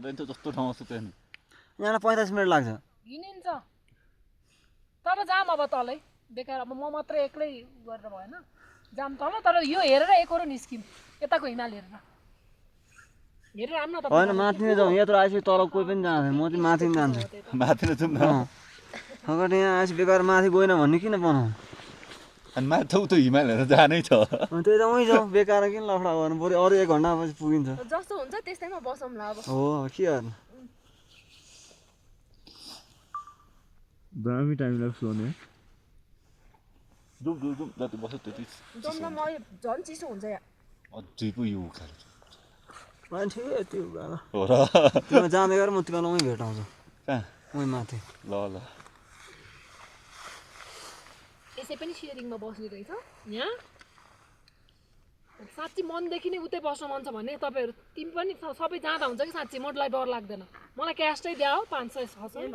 सुत्दैन जस्तो ठाउँमा सुत्दैन यहाँलाई 45 मिनट लाग्छ हिँडिन्छ तर जाम अब तलै बेकार अब म मात्रै एक्लै गरेर भएन जाम तल तर यो हेरेर एकरो निस्किम यताको हिमाल हेरेर आउन न त होइन माथि नै जाउँ यत्रो आएपछि तल कोही पनि जाँदैन म चाहिँ माथि नै जान्छु माथि नै जाउँ न अगाडि यहाँ आएपछि बेकार माथि गएन भन्ने किन बनाउँ अनि माथि त उता हिमाल हेरेर जानै छ त्यही त उहीँ जाउँ बेकार किन लफडा गर्नु पऱ्यो अरू 1 घन्टापछि पुगिन्छ जस्तो हुन्छ त्यस्तैमा बसौँला अब हो के गर्नु दामी टाइम लाग्छ भने जाउँ जाउँ जति बस्यो त्यति जम्न म झन् चिसो हुन्छ यहाँ अझै पो यो उखाल्छ मान्छे त्यो उकालो हो र तिमीलाई जाँदै गरेर म तिमीलाई उहीँ भेटाउँछु कहाँ उहीँ माथि ल ल यसै पनि सियरिङमा बस्ने रहेछ यहाँ साँच्ची मनदेखि नै उतै बस्न मन छ भने तपाईँहरू तिमी पनि सबै जाँदा हुन्छ कि साँच्ची मलाई डर लाग्दैन मलाई क्यासै द्याऊ 500 600